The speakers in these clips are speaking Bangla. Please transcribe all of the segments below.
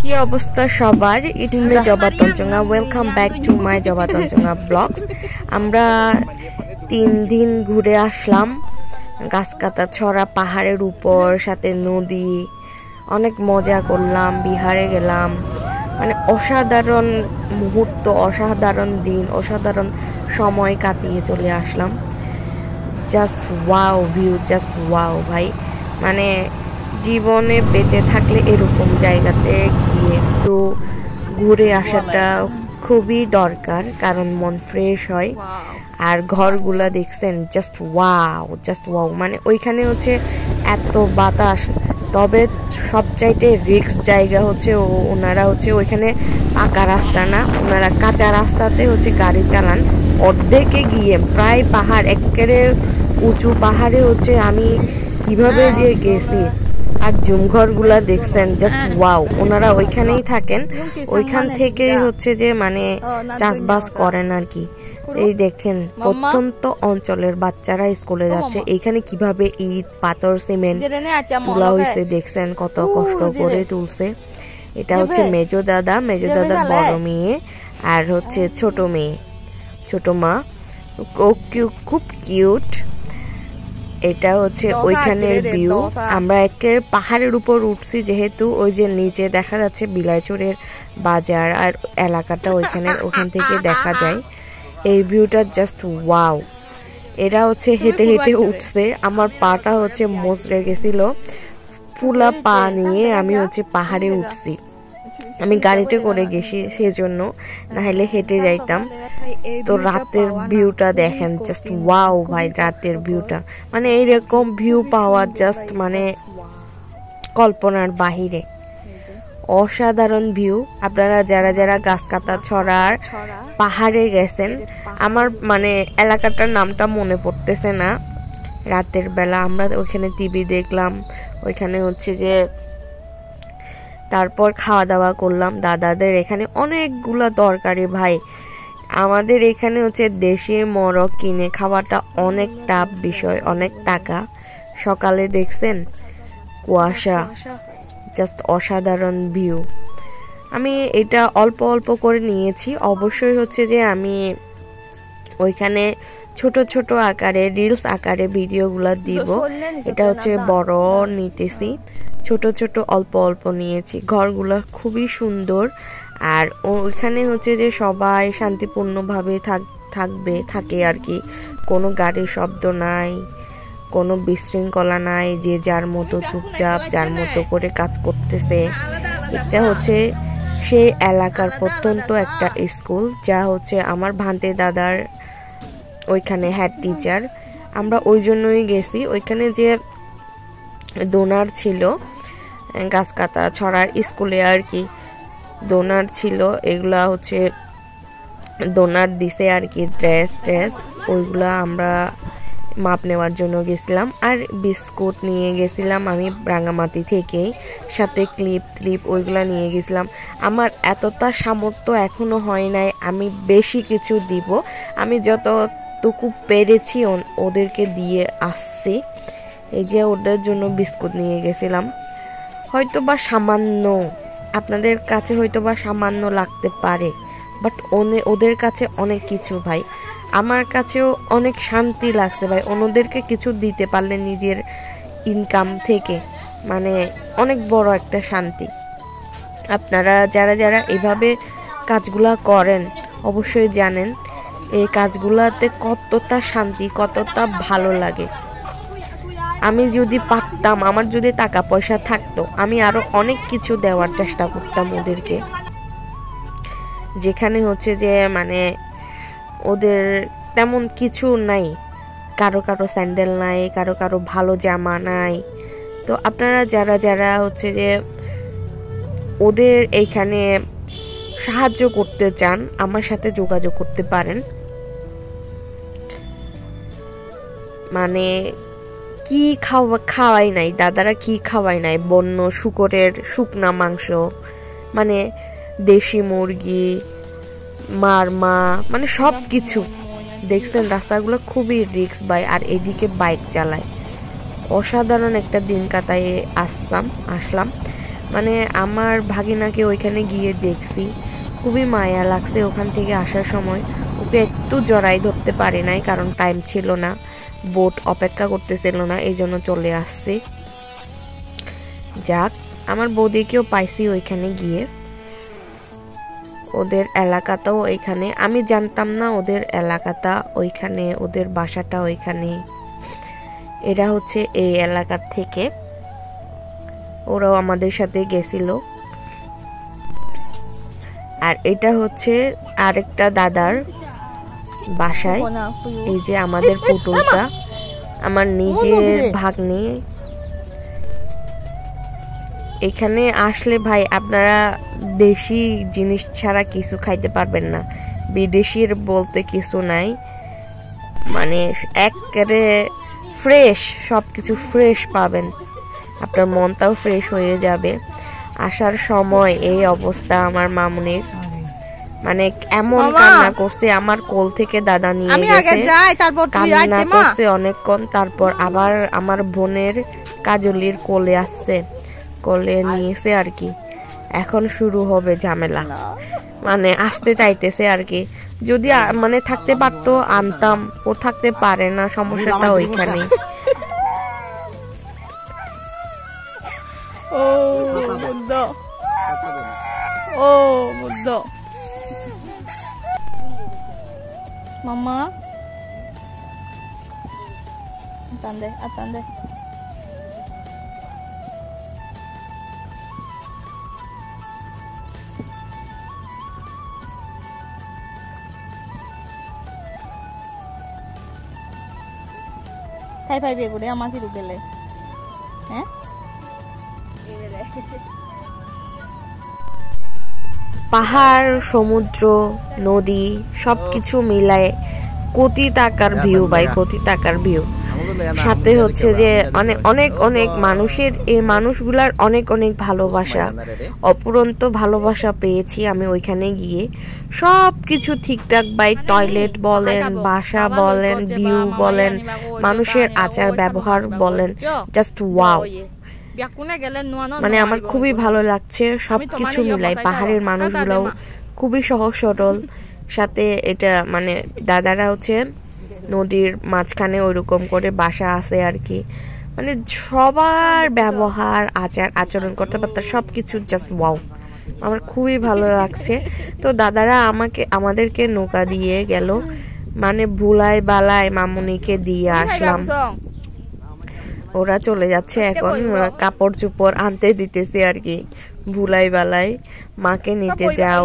কি অবস্থা সবার? ইটস মি জবা Tanchangya. Welcome back to my জবা তঞ্চঙ্গা ব্লগস। আমরা 3 দিন ঘুরে আসলাম গাছকাটা ছড়া পাহাড়ের উপর, সাথে নদী, অনেক মজা করলাম, বিহারে গেলাম। মানে অসাধারণ মুহূর্ত, অসাধারণ দিন, অসাধারণ সময় কাটিয়ে চলে আসলাম। Just wow view, just wow ভাই। মানে জীবনে বেঁচে থাকলে এরকম জায়গাতে গিয়ে একটু ঘুরে আসাটা খুবই দরকার, কারণ মন ফ্রেশ হয়। আর ঘরগুলা দেখছেন, জাস্ট ওয়াও, জাস্ট ওয়াও। মানে ওইখানে হচ্ছে এত বাতাস, তবে সবচাইতে রিস্ক জায়গা হচ্ছে ওনারা হচ্ছে ওইখানে পাকা রাস্তা না, ওনারা কাঁচা রাস্তাতে হচ্ছে গাড়ি চালান। অর্ধেকে গিয়ে প্রায় পাহাড়, একেবারে উঁচু পাহাড়ে হচ্ছে আমি কিভাবে যে গেছি। আর জুমঘরগুলা দেখছেন, জাস্ট ওয়াও। ওনারা ওইখানেই থাকেন, ওইখান থেকেই হচ্ছে যে মানে চাষবাস করেন আর কি। এই দেখেন প্রত্যন্ত অঞ্চলের বাচ্চারা স্কুলে যাচ্ছে। এইখানে কিভাবে ইট, পাথর, সিমেন্ট তোলা হয়েছে দেখছেন, কত কষ্ট করে তুলছে। এটা হচ্ছে মেজো দাদা, মেজো দাদার বড় মেয়ে, আর হচ্ছে ছোট মেয়ে, ছোট মা। খুব কিউট। এটা হচ্ছে ওইখানের ভিউ। আমরা একের পাহাড়ের উপর উঠছি, যেহেতু ওই যে নিচে দেখা যাচ্ছে বিলাইচুরের বাজার আর এলাকাটা ওখান থেকে দেখা যায়। এই ভিউটা জাস্ট ওয়াও। এরা হচ্ছে হেঁটে হেঁটে উঠছে, আমার পাটা হচ্ছে মচড়ে গেছিল। ফুলা পা নিয়ে আমি হচ্ছে পাহাড়ে উঠছি। আমি গাড়িতে করে গেছি সেজন্য, না হলে হেঁটে যাইতাম। তো রাতের ভিউটা দেখেন, জাস্ট ওয়াও ভাই। রাতের ভিউটা মানে এইরকম ভিউ পাওয়া জাস্ট মানে কল্পনার বাহিরে। অসাধারণ ভিউ। আপনারা যারা যারা গাছকাটা ছড়ার পাহাড়ে গেছেন, আমার মানে এলাকাটার নামটা মনে পড়তেছে না। রাতের বেলা আমরা ওইখানে টিভি দেখলাম, ওইখানে হচ্ছে যে তারপর খাওয়া দাওয়া করলাম। দাদাদের এখানে অনেকগুলা তরকারি ভাই। আমাদের এখানে হচ্ছে দেশি মোরগ কিনে খাওয়াটা অনেক টাফ বিষয়, অনেক টাকা। সকালে দেখছেন কুয়াশা, জাস্ট অসাধারণ ভিউ। আমি এটা অল্প অল্প করে নিয়েছি। অবশ্যই হচ্ছে যে আমি ওইখানে ছোট ছোট আকারে, রিলস আকারে ভিডিওগুলো দিব। এটা হচ্ছে বড় নিতেছি, ছোট ছোট অল্প অল্প নিয়েছি। ঘরগুলো খুবই সুন্দর। আর ওইখানে হচ্ছে যে সবাই শান্তিপূর্ণভাবে থাকে আর কি। কোনো গাড়ির শব্দ নাই, কোনো বিশৃঙ্খলা নাই, যে যার মতো চুপচাপ যার মতো করে কাজ করতেছে। এটা হচ্ছে সেই এলাকার প্রত্যন্ত একটা স্কুল, যা হচ্ছে আমার ভান্তে দাদার ওইখানে হেড টিচার। আমরা ওই জন্যই গেছি। ওইখানে যে ডোনার ছিল গাছকাটা ছড়ার স্কুলে আর কি, ডোনার ছিল। এগুলা হচ্ছে ডোনার দিছে আর কি, ড্রেস ওইগুলা আমরা মাপ নেওয়ার জন্য গেছিলাম। আর বিস্কুট নিয়ে গেছিলাম আমি রাঙামাটি থেকেই, সাথে ক্লিপ ওইগুলা নিয়ে গেছিলাম। আমার এতটা সামর্থ্য এখনো হয় নাই আমি বেশি কিছু দিব। আমি যতটুকু পেরেছি ওদেরকে দিয়ে আসছি। এই যে ওদের জন্য বিস্কুট নিয়ে গেছিলাম। হয়তোবা সামান্য, আপনাদের কাছে হয়তোবা সামান্য লাগতে পারে, বাট ওদের কাছে অনেক কিছু ভাই। আমার কাছেও অনেক শান্তি লাগছে ভাই, অন্যদেরকে কিছু দিতে পারলে নিজের ইনকাম থেকে, মানে অনেক বড় একটা শান্তি। আপনারা যারা যারা এভাবে কাজগুলা করেন অবশ্যই জানেন এই কাজগুলাতে কতটা শান্তি, কতটা ভালো লাগে। আমি যদি পারতাম, আমার যদি টাকা পয়সা থাকতো, আমি আরো অনেক কিছু দেওয়ার চেষ্টা করতাম ওদেরকে। যেখানে হচ্ছে যে মানে ওদের তেমন কিছু নাই, কারো স্যান্ডেল নাই, কারো ভালো জামা নাই। তো আপনারা যারা যারা হচ্ছে যে ওদের এইখানে সাহায্য করতে চান, আমার সাথে যোগাযোগ করতে পারেন। মানে কি খাওয়াই নাই দাদারা, কি খাওয়াই নাই, বন্য শুকরের শুকনা মাংস, মানে দেশি মুরগি, মারমা, মানে সব কিছু দেখছেন। রাস্তাগুলো খুবই রিস্ক ভাই, আর এদিকে বাইক চালায়। অসাধারণ একটা দিন কাটায় আসলাম। মানে আমার ভাগিনাকে ওইখানে গিয়ে দেখছি, খুবই মায়া লাগছে। ওখান থেকে আসার সময় ওকে একটু জড়াই ধরতে পারি নাই, কারণ টাইম ছিল না, বোট অপেক্ষা করতেছিল না, এই জন্য চলে আসছি। যাক, আমার বৌদিকেও পাইছি ওইখানে গিয়ে। ওদের এলাকাটাও ওইখানে, আমি জানতাম না ওদের এলাকাটা ওইখানে, ওদের বাসাটা ওইখানে। এরা হচ্ছে এই এলাকার থেকে, ওরাও আমাদের সাথে গেছিল। আর এটা হচ্ছে আরেকটা দাদার বাসায়। এই যে আমাদের পুতুলটা আমার নিজের ভাগ্নি। এখানে আসলে ভাই আপনারা দেশি জিনিস ছাড়া কিছু খাইতে পারবেন না, বিদেশির বলতে কিছু নাই। মানে একেবারে ফ্রেশ, সবকিছু ফ্রেশ পাবেন, আপনার মনটাও ফ্রেশ হয়ে যাবে। আসার সময় এই অবস্থা আমার মামুনির, মানে এমন কান্না করছে, আমার কোল থেকে দাদা নিয়ে গেছে, কান্না করছে অনেকক্ষণ। তারপর আবার আমার বোনের কাজলির কোলে আসছে, কোলে নিয়েছে আর কি। এখন শুরু হবে ঝামেলা, মানে আসতে চাইতেছে আর কি। যদি মানে থাকতে পারতো আনতাম, ও থাকতে পারে না, সমস্যাটা ওইখানে। ও বুদ্ধ, ও বুদ্ধ মামা আতান্দে আতান্দে। তাই পাইবে করে আমাকে গেলে, হ্যাঁ পাহাড়, সমুদ্র, নদী সবকিছু মিলায় কোটি টাকার ভিউ ভাই, কোটি টাকার ভিউ। সাথে হচ্ছে যে অনেক অনেক অনেক মানুষের, এই মানুষগুলার অনেক অনেক ভালোবাসা, অপুরন্ত ভালোবাসা পেয়েছি আমি ওইখানে গিয়ে। সব কিছু ঠিকঠাক ভাই, টয়লেট বলেন, বাসা বলেন, ভিউ বলেন, মানুষের আচার ব্যবহার বলেন, জাস্ট ওয়াও। মানে আমার খুবই ভালো লাগছে সবকিছু মিলাই। পাহাড়ের মানুষগুলাও খুবই সহজ সরল, সাথে এটা মানে দাদারা হচ্ছে নদীর মাঝখানে ওইরকম করে বাসা আছে আর কি। মানে সবার ব্যবহার, আচার আচরণ, কথাবার্তা সবকিছু জাস্ট ওয়াও, আমার খুবই ভালো লাগছে। তো দাদারা আমাদেরকে নৌকা দিয়ে গেল, মানে ভুলাই বালাই মামুনিকে দিয়ে আসলাম। ওরা চলে যাচ্ছে এখন, কাপড় চোপড় আনতে দিতেছে আর কি। ভুলাই বালাই মাকে নিতে যাও,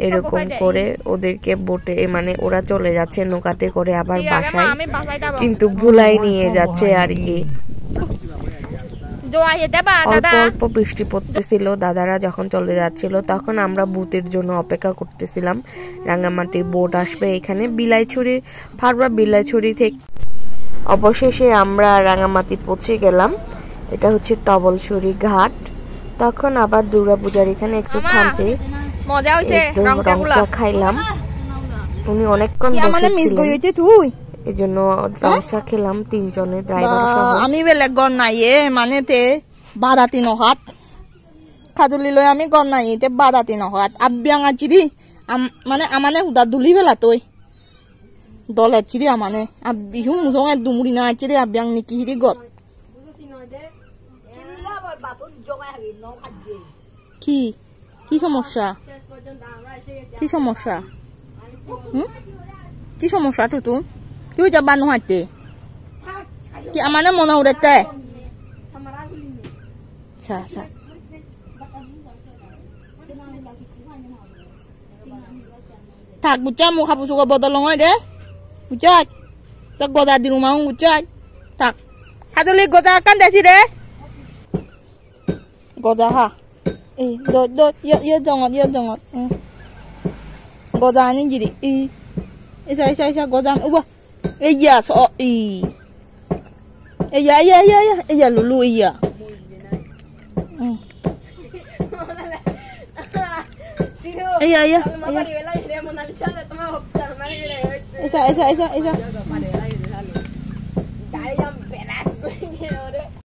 এরকম করে ওদেরকে বোটে, মানে ওরা চলে যাচ্ছে নৌকাতে করে আবার বাসায়, কিন্তু ভুলাই নিয়ে যাচ্ছে আর কি। অল্প অল্প বৃষ্টি পড়তেছিল। দাদারা যখন চলে যাচ্ছিল তখন আমরা বুটের জন্য অপেক্ষা করতেছিলাম, রাঙ্গামাটি বোট আসবে এখানে বিলাইছড়ি, ফারবা বিলাইছড়ি থেকে। অবশেষে আমরা রাঙ্গামাটি পৌঁছে গেলাম। এটা হচ্ছে তবলছড়ি ঘাট। তখন আবার দুর্গাপূজার এখানে একটু থামছে, রংচা খাইলাম। উনি অনেকক্ষণ এই জন্য রংচা খেলাম তিনজনে, ড্রাইভার সহ। আমি বেলেগ গন নাই মানে তে বারাতি নহাত খাজুলি লই আমি গন নাই তে বারাতি নহাত আব্যাং আচিরি মানে আমানে হুদা দুলি বেলা তই দলে চিরি আমানে বিহু মুজং দুমুরি না আচিরি আব্যাং নিকি হিরি গত কি কি সমস্যা, কি সমস্যা, কি সমস্যা টুটু কি হইছে বানু হাতে কি আমানে মনে উড়েতে সা সা tak bucah mau hapus suka botol longoy deh bucah tak goda di rumah bucah tak satu lagi goda kan deh sih deh goda ha do ya jangan goda ini jadi isa goda ubah iya so iya lulu iya iya isa